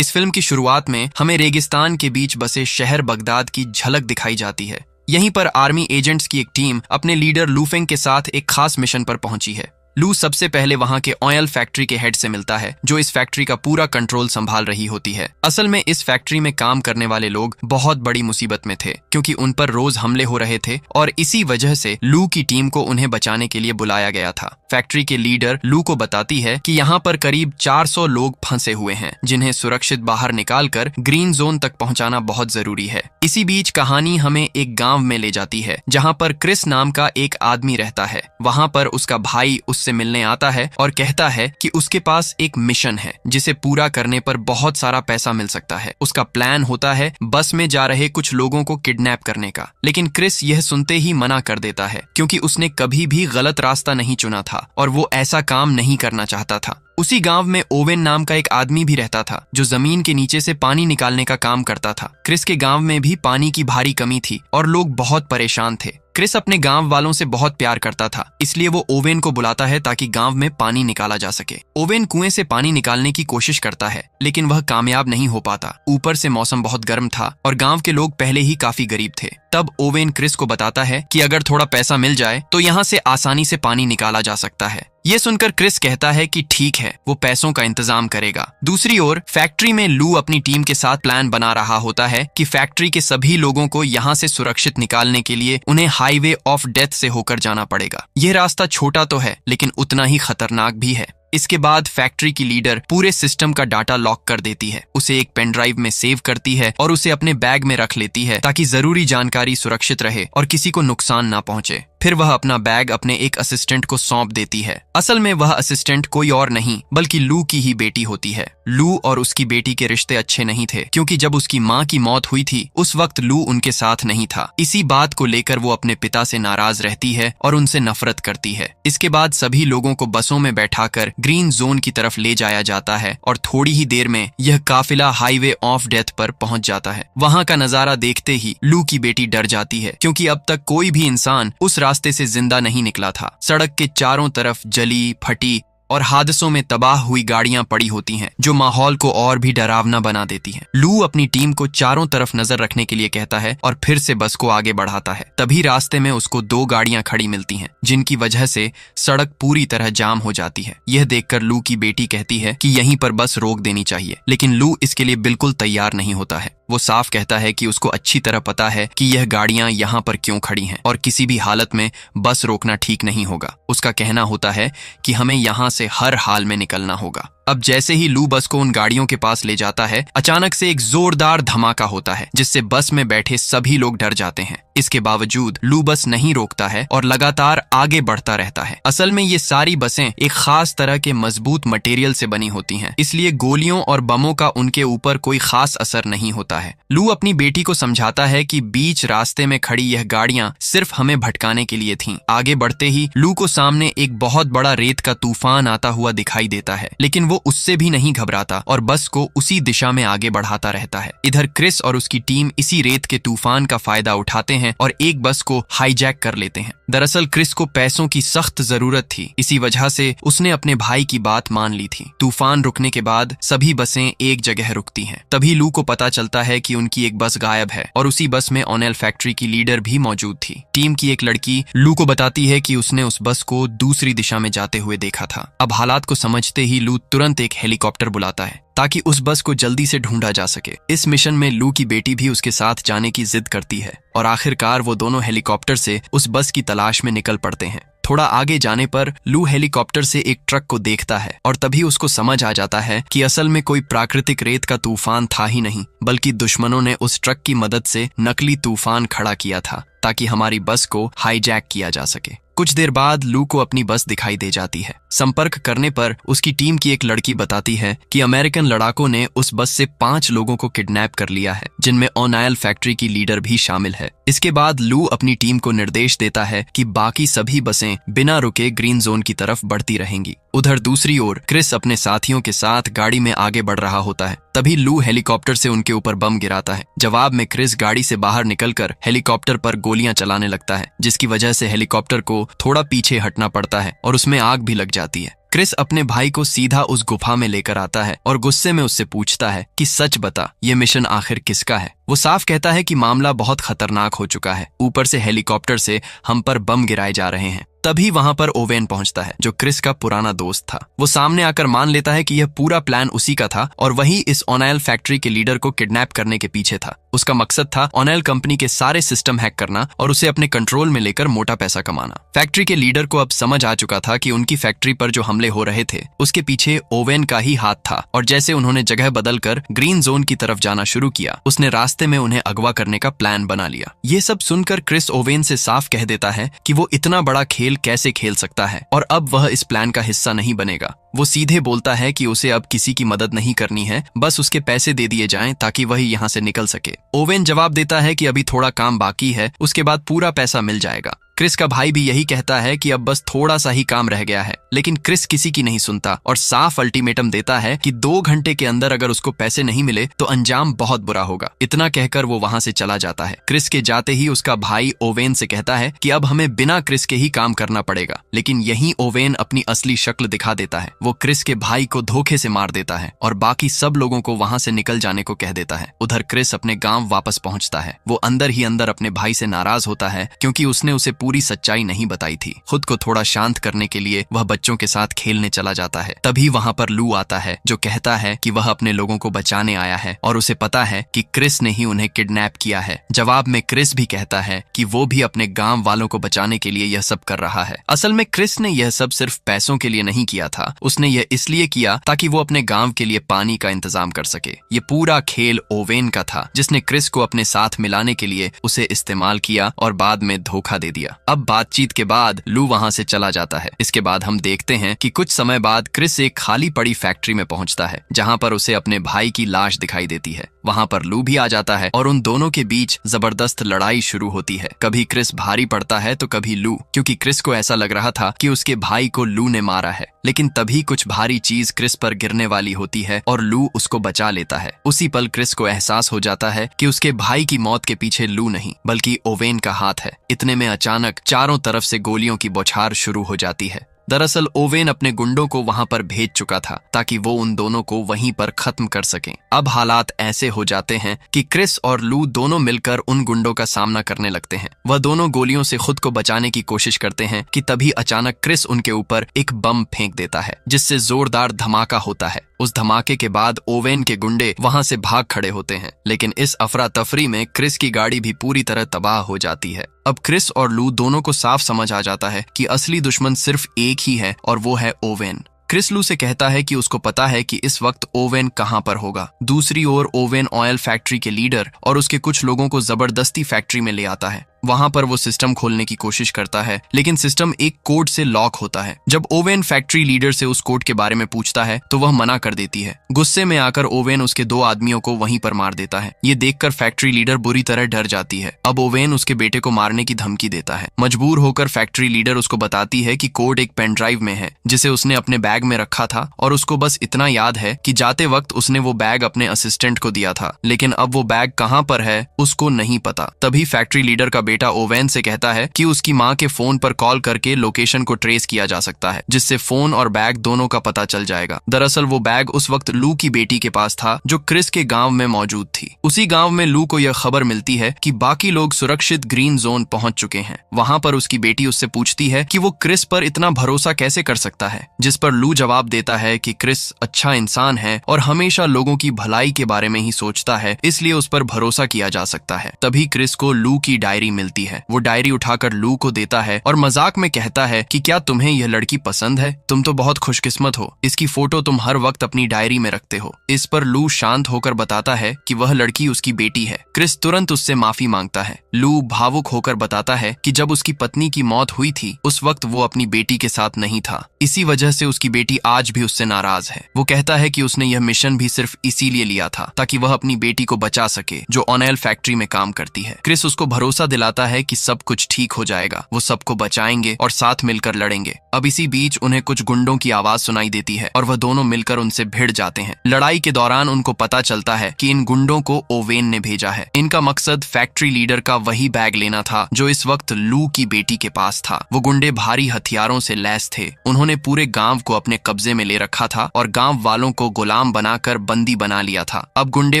इस फिल्म की शुरुआत में हमें रेगिस्तान के बीच बसे शहर बगदाद की झलक दिखाई जाती है। यहीं पर आर्मी एजेंट्स की एक टीम अपने लीडर लूफेंग के साथ एक खास मिशन पर पहुंची है। लू सबसे पहले वहां के ऑयल फैक्ट्री के हेड से मिलता है, जो इस फैक्ट्री का पूरा कंट्रोल संभाल रही होती है। असल में इस फैक्ट्री में काम करने वाले लोग बहुत बड़ी मुसीबत में थे, क्योंकि उन पर रोज हमले हो रहे थे और इसी वजह से लू की टीम को उन्हें बचाने के लिए बुलाया गया था। फैक्ट्री के लीडर लू को बताती है कि यहाँ पर करीब 400 लोग फंसे हुए हैं, जिन्हें सुरक्षित बाहर निकालकर ग्रीन जोन तक पहुंचाना बहुत जरूरी है। इसी बीच कहानी हमें एक गांव में ले जाती है, जहां पर क्रिस नाम का एक आदमी रहता है। वहां पर उसका भाई उससे मिलने आता है और कहता है कि उसके पास एक मिशन है, जिसे पूरा करने पर बहुत सारा पैसा मिल सकता है। उसका प्लान होता है बस में जा रहे कुछ लोगों को किडनैप करने का, लेकिन क्रिस यह सुनते ही मना कर देता है, क्योंकि उसने कभी भी गलत रास्ता नहीं चुना था और वो ऐसा काम नहीं करना चाहता था। उसी गांव में ओवेन नाम का एक आदमी भी रहता था, जो जमीन के नीचे से पानी निकालने का काम करता था। क्रिस के गांव में भी पानी की भारी कमी थी और लोग बहुत परेशान थे। क्रिस अपने गांव वालों से बहुत प्यार करता था, इसलिए वो ओवेन को बुलाता है ताकि गांव में पानी निकाला जा सके। ओवेन कुएं से पानी निकालने की कोशिश करता है, लेकिन वह कामयाब नहीं हो पाता। ऊपर से मौसम बहुत गर्म था और गांव के लोग पहले ही काफी गरीब थे। तब ओवेन क्रिस को बताता है कि अगर थोड़ा पैसा मिल जाए तो यहाँ से आसानी से पानी निकाला जा सकता है। ये सुनकर क्रिस कहता है कि ठीक है, वो पैसों का इंतजाम करेगा। दूसरी ओर फैक्ट्री में लू अपनी टीम के साथ प्लान बना रहा होता है कि फैक्ट्री के सभी लोगों को यहाँ से सुरक्षित निकालने के लिए उन्हें हाईवे ऑफ डेथ से होकर जाना पड़ेगा। यह रास्ता छोटा तो है, लेकिन उतना ही खतरनाक भी है। इसके बाद फैक्ट्री की लीडर पूरे सिस्टम का डाटा लॉक कर देती है, उसे एक पेन ड्राइव में सेव करती है और उसे अपने बैग में रख लेती है, ताकि जरूरी जानकारी सुरक्षित रहे और किसी को नुकसान ना पहुंचे। फिर वह अपना बैग अपने एक असिस्टेंट को सौंप देती है। असल में वह असिस्टेंट कोई और नहीं बल्कि लू की ही बेटी होती है। लू और उसकी बेटी के रिश्ते अच्छे नहीं थे, क्योंकि जब उसकी माँ की मौत हुई थी उस वक्त लू उनके साथ नहीं था। इसी बात को लेकर वो अपने पिता से नाराज रहती है और उनसे नफरत करती है। इसके बाद सभी लोगों को बसों में बैठाकर ग्रीन जोन की तरफ ले जाया जाता है और थोड़ी ही देर में यह काफिला हाईवे ऑफ डेथ पर पहुंच जाता है। वहां का नजारा देखते ही लू की बेटी डर जाती है, क्योंकि अब तक कोई भी इंसान उस रास्ते से जिंदा नहीं निकला था। सड़क के चारों तरफ जली, फटी और हादसों में तबाह हुई गाड़ियां पड़ी होती हैं, जो माहौल को और भी डरावना बना देती हैं। लू अपनी टीम को चारों तरफ नजर रखने के लिए कहता है और फिर से बस को आगे बढ़ाता है। तभी रास्ते में उसको 2 गाड़ियां खड़ी मिलती हैं, जिनकी वजह से सड़क पूरी तरह जाम हो जाती है। यह देखकर लू की बेटी कहती है कि यहीं पर बस रोक देनी चाहिए, लेकिन लू इसके लिए बिल्कुल तैयार नहीं होता है। वो साफ कहता है कि उसको अच्छी तरह पता है कि यह गाड़ियां यहाँ पर क्यों खड़ी हैं और किसी भी हालत में बस रोकना ठीक नहीं होगा। उसका कहना होता है कि हमें यहाँ से हर हाल में निकलना होगा। अब जैसे ही लू बस को उन गाड़ियों के पास ले जाता है, अचानक से एक जोरदार धमाका होता है, जिससे बस में बैठे सभी लोग डर जाते हैं। इसके बावजूद लू बस नहीं रोकता है और लगातार आगे बढ़ता रहता है। असल में ये सारी बसें एक खास तरह के मजबूत मटेरियल से बनी होती हैं, इसलिए गोलियों और बमों का उनके ऊपर कोई खास असर नहीं होता है। लू अपनी बेटी को समझाता है कि बीच रास्ते में खड़ी यह गाड़ियां सिर्फ हमें भटकाने के लिए थीं। आगे बढ़ते ही लू को सामने एक बहुत बड़ा रेत का तूफान आता हुआ दिखाई देता है, लेकिन वो उससे भी नहीं घबराता और बस को उसी दिशा में आगे बढ़ाता रहता है। इधर क्रिस और उसकी टीम इसी रेत के तूफान का फायदा उठाते हैं और एक बस को हाईजैक कर लेते हैं। दरअसल क्रिस को पैसों की सख्त जरूरत थी, इसी वजह से उसने अपने भाई की बात मान ली थी। तूफान रुकने के बाद सभी बसें एक जगह रुकती हैं। तभी लू को पता चलता है कि उनकी एक बस गायब है और उसी बस में ऑनेल फैक्ट्री की लीडर भी मौजूद थी। टीम की एक लड़की लू को बताती है कि उसने उस बस को दूसरी दिशा में जाते हुए देखा था। अब हालात को समझते ही लू तुरंत एक हेलीकॉप्टर बुलाता है, ताकि उस बस को जल्दी से ढूंढा जा सके। इस मिशन में लू की बेटी भी उसके साथ जाने की जिद करती है और आखिरकार वो दोनों हेलीकॉप्टर से उस बस की तलाश में निकल पड़ते हैं। थोड़ा आगे जाने पर लू हेलीकॉप्टर से एक ट्रक को देखता है और तभी उसको समझ आ जाता है कि असल में कोई प्राकृतिक रेत का तूफान था ही नहीं, बल्कि दुश्मनों ने उस ट्रक की मदद से नकली तूफान खड़ा किया था, ताकि हमारी बस को हाईजैक किया जा सके। कुछ देर बाद लू को अपनी बस दिखाई दे जाती है। संपर्क करने पर उसकी टीम की एक लड़की बताती है कि अमेरिकन लड़ाकों ने उस बस से 5 लोगों को किडनैप कर लिया है, जिनमें ऑनायल फैक्ट्री की लीडर भी शामिल है। इसके बाद लू अपनी टीम को निर्देश देता है कि बाकी सभी बसें बिना रुके ग्रीन जोन की तरफ बढ़ती रहेंगी। उधर दूसरी ओर क्रिस अपने साथियों के साथ गाड़ी में आगे बढ़ रहा होता है। तभी लू हेलीकॉप्टर से उनके ऊपर बम गिराता है। जवाब में क्रिस गाड़ी से बाहर निकलकर हेलीकॉप्टर पर गोलियां चलाने लगता है, जिसकी वजह से हेलीकॉप्टर को थोड़ा पीछे हटना पड़ता है और उसमें आग भी लग जाती है। क्रिस अपने भाई को सीधा उस गुफा में लेकर आता है और गुस्से में उससे पूछता है कि सच बता, ये मिशन आखिर किसका है। वो साफ कहता है कि मामला बहुत खतरनाक हो चुका है, ऊपर से हेलीकॉप्टर से हम पर बम गिराए जा रहे हैं। तभी वहां पर ओवेन पहुंचता है, जो क्रिस का पुराना दोस्त था। वो सामने आकर मान लेता है कि यह पूरा प्लान उसी का था और वही इस ओनाइल फैक्ट्री के लीडर को किडनैप करने के पीछे था। उसका मकसद था ओनाइल कंपनी के सारे सिस्टम हैक करना और उसे अपने कंट्रोल में लेकर मोटा पैसा कमाना। फैक्ट्री के लीडर को अब समझ आ चुका था कि उनकी फैक्ट्री पर जो हमले हो रहे थे उसके पीछे ओवेन का ही हाथ था, और जैसे उन्होंने जगह बदलकर ग्रीन जोन की तरफ जाना शुरू किया, उसने रास्ते में उन्हें अगवा करने का प्लान बना लिया। ये सब सुनकर क्रिस ओवेन से साफ कह देता है कि वो इतना बड़ा खेल कैसे खेल सकता है और अब वह इस प्लान का हिस्सा नहीं बनेगा। वो सीधे बोलता है कि उसे अब किसी की मदद नहीं करनी है, बस उसके पैसे दे दिए जाएं ताकि वह यहाँ से निकल सके। ओवेन जवाब देता है कि अभी थोड़ा काम बाकी है, उसके बाद पूरा पैसा मिल जाएगा। क्रिस का भाई भी यही कहता है कि अब बस थोड़ा सा ही काम रह गया है, लेकिन क्रिस किसी की नहीं सुनता और साफ अल्टीमेटम देता है कि 2 घंटे के अंदर अगर उसको पैसे नहीं मिले तो अंजाम बहुत बुरा होगा। इतना कहकर वो वहां से चला जाता है। क्रिस के जाते ही उसका भाई ओवेन से कहता है कि अब हमें बिना क्रिस के ही काम करना पड़ेगा, लेकिन यहीं ओवेन अपनी असली शक्ल दिखा देता है। वो क्रिस के भाई को धोखे से मार देता है और बाकी सब लोगों को वहां से निकल जाने को कह देता है। उधर क्रिस अपने गांव वापस पहुंचता है। वो अंदर ही अंदर अपने भाई से नाराज होता है क्योंकि उसने उसे पूरी सच्चाई नहीं बताई थी। खुद को थोड़ा शांत करने के लिए वह बच्चों के साथ खेलने चला जाता है। तभी वहां पर लू आता है, जो कहता है कि वह अपने लोगों को बचाने आया है और उसे पता है कि क्रिस ने ही उन्हें किडनैप किया है। जवाब में क्रिस भी कहता है कि वो भी अपने गांव वालों को बचाने के लिए यह सब कर रहा है। असल में क्रिस ने यह सब सिर्फ पैसों के लिए नहीं किया था, उसने यह इसलिए किया ताकि वो अपने गांव के लिए पानी का इंतजाम कर सके। ये पूरा खेल ओवेन का था, जिसने क्रिस को अपने साथ मिलाने के लिए उसे इस्तेमाल किया और बाद में धोखा दे दिया। अब बातचीत के बाद लू वहां से चला जाता है। इसके बाद हम देखते हैं कि कुछ समय बाद क्रिस एक खाली पड़ी फैक्ट्री में पहुंचता है, जहां पर उसे अपने भाई की लाश दिखाई देती है। वहां पर लू भी आ जाता है और उन दोनों के बीच जबरदस्त लड़ाई शुरू होती है। कभी क्रिस भारी पड़ता है तो कभी लू, क्योंकि क्रिस को ऐसा लग रहा था कि उसके भाई को लू ने मारा है। लेकिन तभी कुछ भारी चीज क्रिस पर गिरने वाली होती है और लू उसको बचा लेता है। उसी पल क्रिस को एहसास हो जाता है कि उसके भाई की मौत के पीछे लू नहीं बल्कि ओवेन का हाथ है। इतने में अचानक चारों तरफ से गोलियों की बौछार शुरू हो जाती है। दरअसल ओवेन अपने गुंडों को वहां पर भेज चुका था ताकि वो उन दोनों को वहीं पर खत्म कर सकें। अब हालात ऐसे हो जाते हैं कि क्रिस और लू दोनों मिलकर उन गुंडों का सामना करने लगते हैं। वह दोनों गोलियों से खुद को बचाने की कोशिश करते हैं कि तभी अचानक क्रिस उनके ऊपर एक बम फेंक देता है, जिससे जोरदार धमाका होता है। उस धमाके के बाद ओवेन के गुंडे वहां से भाग खड़े होते हैं, लेकिन इस अफरा तफरी में क्रिस की गाड़ी भी पूरी तरह तबाह हो जाती है। अब क्रिस और लू दोनों को साफ समझ आ जाता है कि असली दुश्मन सिर्फ एक ही है और वो है ओवेन। क्रिस लू से कहता है कि उसको पता है कि इस वक्त ओवेन कहां पर होगा। दूसरी ओर ओवेन ऑयल फैक्ट्री के लीडर और उसके कुछ लोगों को जबरदस्ती फैक्ट्री में ले आता है। वहां पर वो सिस्टम खोलने की कोशिश करता है, लेकिन सिस्टम एक कोड से लॉक होता है। जब ओवेन फैक्ट्री लीडर से उस कोड के बारे में पूछता है तो वह मना कर देती है। गुस्से में आकर ओवेन उसके 2 आदमियों को वहीं पर मार देता है। ये देखकर फैक्ट्री लीडर बुरी तरह डर जाती है। अब ओवेन उसके बेटे को मारने की धमकी देता है। मजबूर होकर फैक्ट्री लीडर उसको बताती है कि कोड एक पेन ड्राइव में है, जिसे उसने अपने बैग में रखा था और उसको बस इतना याद है कि जाते वक्त उसने वो बैग अपने असिस्टेंट को दिया था, लेकिन अब वो बैग कहाँ पर है उसको नहीं पता। तभी फैक्ट्री लीडर का बेटा ओवेन से कहता है कि उसकी माँ के फोन पर कॉल करके लोकेशन को ट्रेस किया जा सकता है, जिससे फोन और बैग दोनों का पता चल जाएगा। दरअसल वो बैग उस वक्त लू की बेटी के पास था, जो क्रिस के गांव में मौजूद थी। उसी गांव में लू को यह खबर मिलती है कि बाकी लोग सुरक्षित ग्रीन जोन पहुंच चुके हैं। वहां पर उसकी बेटी उससे पूछती है कि वो क्रिस पर इतना भरोसा कैसे कर सकता है, जिस पर लू जवाब देता है कि क्रिस अच्छा इंसान है और हमेशा लोगों की भलाई के बारे में ही सोचता है, इसलिए उस पर भरोसा किया जा सकता है। तभी क्रिस को लू की डायरी मिलती है। वो डायरी उठाकर लू को देता है और मजाक में कहता है कि क्या तुम्हें यह लड़की पसंद है? तुम तो बहुत खुशकिस्मत हो, इसकी फोटो तुम हर वक्त अपनी डायरी में रखते हो। इस पर लू शांत होकर बताता है कि वह लड़की उसकी बेटी है। क्रिस तुरंत उससे माफी मांगता है। लू भावुक होकर बताता है कि जब उसकी पत्नी की मौत हुई थी उस वक्त वो अपनी बेटी के साथ नहीं था, इसी वजह से उसकी बेटी आज भी उससे नाराज है। वो कहता है कि उसने यह मिशन भी सिर्फ इसीलिए लिया था ताकि वह अपनी बेटी को बचा सके, जो ओनेल फैक्ट्री में काम करती है। क्रिस उसको भरोसा दिला दिलाता है कि सब कुछ ठीक हो जाएगा, वो सबको बचाएंगे और साथ मिलकर लड़ेंगे। अब इसी बीच उन्हें कुछ गुंडों की आवाज सुनाई देती है और वह दोनों मिलकर उनसे भिड़ जाते हैं। लड़ाई के दौरान उनको पता चलता है कि इन गुंडों को ओवेन ने भेजा है। इनका मकसद फैक्ट्री लीडर का वही बैग लेना था जो इस वक्त लू की बेटी के पास था। वो गुंडे भारी हथियारों से लैस थे। उन्होंने पूरे गांव को अपने कब्जे में ले रखा था और गांव वालों को गुलाम बनाकर बंदी बना लिया था। अब गुंडे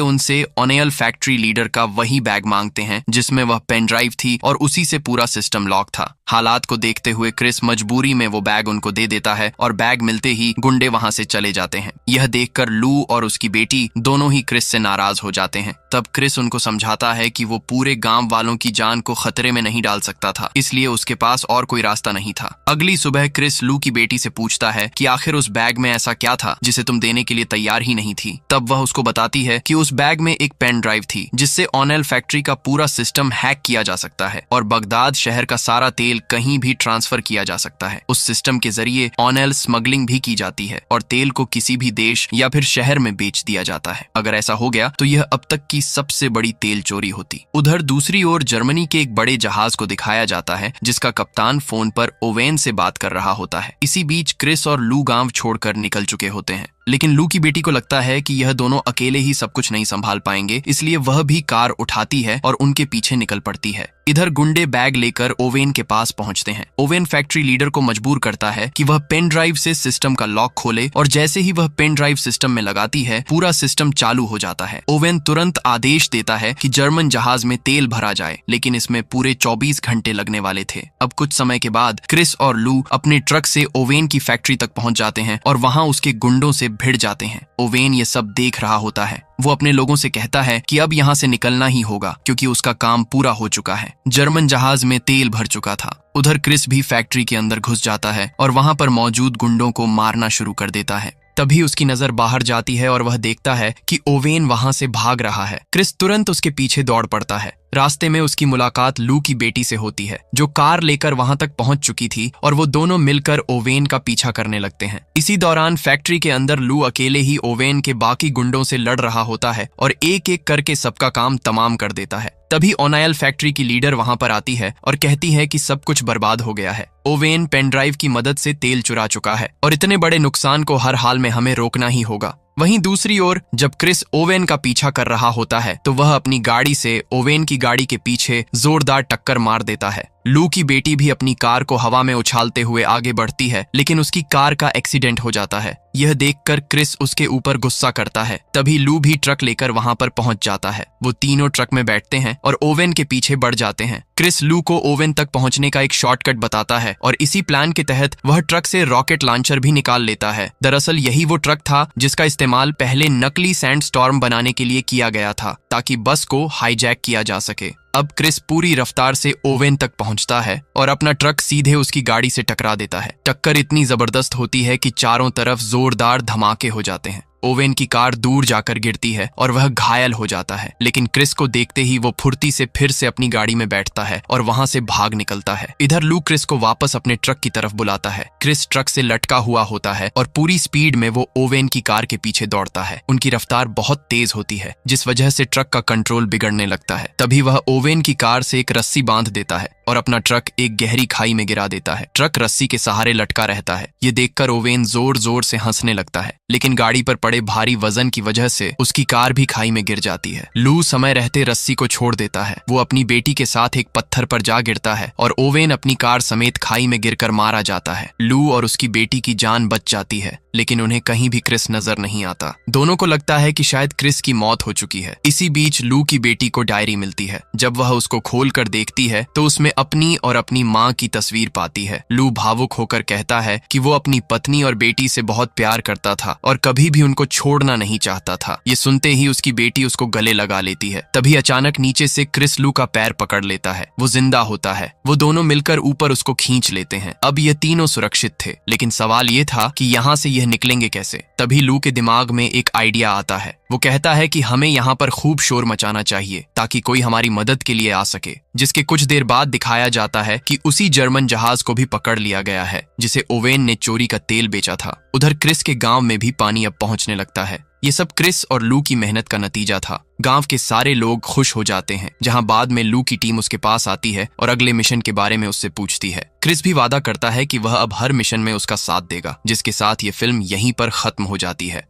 उनसे ओनेल फैक्ट्री लीडर का वही बैग मांगते हैं जिसमें वह पेन ड्राइव थी और उसी से पूरा सिस्टम लॉक था। हालात को देखते हुए क्रिस मजबूरी में वो बैग उनको दे देता है और बैग मिलते ही गुंडे वहां से चले जाते हैं। यह देखकर लू और उसकी बेटी दोनों ही क्रिस से नाराज हो जाते हैं। तब क्रिस उनको समझाता है कि वो पूरे गांव वालों की जान को खतरे में नहीं डाल सकता था, इसलिए उसके पास और कोई रास्ता नहीं था। अगली सुबह क्रिस लू की बेटी से पूछता है कि आखिर उस बैग में ऐसा क्या था जिसे तुम देने के लिए तैयार ही नहीं थी। तब वह उसको बताती है कि उस बैग में एक पेन ड्राइव थी जिससे ओनेल फैक्ट्री का पूरा सिस्टम हैक किया जा सकता है और बगदाद शहर का सारा तेल कहीं भी ट्रांसफर किया जा सकता है। उस सिस्टम के जरिए ओनेल स्मगलिंग भी की जाती है और तेल को किसी भी देश या फिर शहर में बेच दिया जाता है। अगर ऐसा हो गया तो यह अब तक की सबसे बड़ी तेल चोरी होती। उधर दूसरी ओर जर्मनी के एक बड़े जहाज को दिखाया जाता है जिसका कप्तान फोन पर ओवेन से बात कर रहा होता है। इसी बीच क्रिस और लू गांव छोड़कर निकल चुके होते हैं, लेकिन लू की बेटी को लगता है कि यह दोनों अकेले ही सब कुछ नहीं संभाल पाएंगे, इसलिए वह भी कार उठाती है और उनके पीछे निकल पड़ती है। इधर गुंडे बैग लेकर ओवेन के पास पहुंचते हैं। ओवेन फैक्ट्री लीडर को मजबूर करता है कि वह पेन ड्राइव से सिस्टम का लॉक खोले और जैसे ही वह पेन ड्राइव सिस्टम में लगाती है पूरा सिस्टम चालू हो जाता है। ओवेन तुरंत आदेश देता है कि जर्मन जहाज में तेल भरा जाए, लेकिन इसमें पूरे 24 घंटे लगने वाले थे। अब कुछ समय के बाद क्रिस और लू अपने ट्रक से ओवेन की फैक्ट्री तक पहुंच जाते हैं और वहां उसके गुंडों से भिड़ जाते हैं। ओवेन ये सब देख रहा होता है। वो अपने लोगों से कहता है कि अब यहाँ से निकलना ही होगा क्योंकि उसका काम पूरा हो चुका है। जर्मन जहाज में तेल भर चुका था। उधर क्रिस भी फैक्ट्री के अंदर घुस जाता है और वहां पर मौजूद गुंडों को मारना शुरू कर देता है। तभी उसकी नजर बाहर जाती है और वह देखता है कि ओवेन वहां से भाग रहा है। क्रिस तुरंत उसके पीछे दौड़ पड़ता है। रास्ते में उसकी मुलाकात लू की बेटी से होती है जो कार लेकर वहां तक पहुंच चुकी थी और वो दोनों मिलकर ओवेन का पीछा करने लगते हैं। इसी दौरान फैक्ट्री के अंदर लू अकेले ही ओवेन के बाकी गुंडों से लड़ रहा होता है और एक एक करके सबका काम तमाम कर देता है। तभी ओनायल फैक्ट्री की लीडर वहां पर आती है और कहती है कि सब कुछ बर्बाद हो गया है। ओवेन पेन ड्राइव की मदद से तेल चुरा चुका है और इतने बड़े नुकसान को हर हाल में हमें रोकना ही होगा। वहीं दूसरी ओर जब क्रिस ओवेन का पीछा कर रहा होता है तो वह अपनी गाड़ी से ओवेन की गाड़ी के पीछे जोरदार टक्कर मार देता है। लू की बेटी भी अपनी कार को हवा में उछालते हुए आगे बढ़ती है, लेकिन उसकी कार का एक्सीडेंट हो जाता है। यह देखकर क्रिस उसके ऊपर गुस्सा करता है। तभी लू भी ट्रक लेकर वहां पर पहुंच जाता है। वो तीनों ट्रक में बैठते हैं और ओवेन के पीछे बढ़ जाते हैं। क्रिस लू को ओवेन तक पहुंचने का एक शॉर्टकट बताता है और इसी प्लान के तहत वह ट्रक से रॉकेट लॉन्चर भी निकाल लेता है। दरअसल यही वो ट्रक था जिसका इस्तेमाल पहले नकली सैंड स्टॉर्म बनाने के लिए किया गया था ताकि बस को हाईजैक किया जा सके। अब क्रिस पूरी रफ्तार से ओवेन तक पहुंचता है और अपना ट्रक सीधे उसकी गाड़ी से टकरा देता है। टक्कर इतनी जबरदस्त होती है कि चारों तरफ जोरदार धमाके हो जाते हैं। ओवेन की कार दूर जाकर गिरती है और वह घायल हो जाता है, लेकिन क्रिस को देखते ही वो फुर्ती से फिर से अपनी गाड़ी में बैठता है और वहां से भाग निकलता है। इधर लू क्रिस को वापस अपने ट्रक की तरफ बुलाता है। क्रिस ट्रक से लटका हुआ होता है और पूरी स्पीड में वो ओवेन की कार के पीछे दौड़ता है। उनकी रफ्तार बहुत तेज होती है जिस वजह से ट्रक का कंट्रोल बिगड़ने लगता है। तभी वह ओवेन की कार से एक रस्सी बांध देता है और अपना ट्रक एक गहरी खाई में गिरा देता है। ट्रक रस्सी के सहारे लटका रहता है। ये देखकर ओवेन जोर जोर से हंसने लगता है, लेकिन गाड़ी पर पड़े भारी वजन की वजह से उसकी कार भी खाई में गिर जाती है। लू समय रहते रस्सी को छोड़ देता है। वो अपनी बेटी के साथ एक पत्थर पर जा गिरता है और ओवेन अपनी कार समेत खाई में गिरकर मारा जाता है। लू और उसकी बेटी की जान बच जाती है, लेकिन उन्हें कहीं भी क्रिस नजर नहीं आता। दोनों को लगता है कि शायद क्रिस की मौत हो चुकी है। इसी बीच लू की बेटी को डायरी मिलती है। जब वह उसको खोलकर देखती है तो उसमें अपनी और अपनी माँ की तस्वीर पाती है। लू भावुक होकर कहता है कि वो अपनी पत्नी और बेटी से बहुत प्यार करता था और कभी भी उनको छोड़ना नहीं चाहता था। ये सुनते ही उसकी बेटी उसको गले लगा लेती है। तभी अचानक नीचे से क्रिस लू का पैर पकड़ लेता है। वो जिंदा होता है। वो दोनों मिलकर ऊपर उसको खींच लेते हैं। अब ये तीनों सुरक्षित थे, लेकिन सवाल ये था कि यहाँ से यह निकलेंगे कैसे। तभी लू के दिमाग में एक आइडिया आता है। वो कहता है कि हमें यहाँ पर खूब शोर मचाना चाहिए ताकि कोई हमारी मदद के लिए आ सके। जिसके कुछ देर बाद दिखाया जाता है कि उसी जर्मन जहाज को भी पकड़ लिया गया है जिसे ओवेन ने चोरी का तेल बेचा था। उधर क्रिस के गांव में भी पानी अब पहुंचने लगता है। ये सब क्रिस और लू की मेहनत का नतीजा था। गांव के सारे लोग खुश हो जाते हैं, जहां बाद में लू की टीम उसके पास आती है और अगले मिशन के बारे में उससे पूछती है। क्रिस भी वादा करता है कि वह अब हर मिशन में उसका साथ देगा, जिसके साथ ये फिल्म यहीं पर खत्म हो जाती है।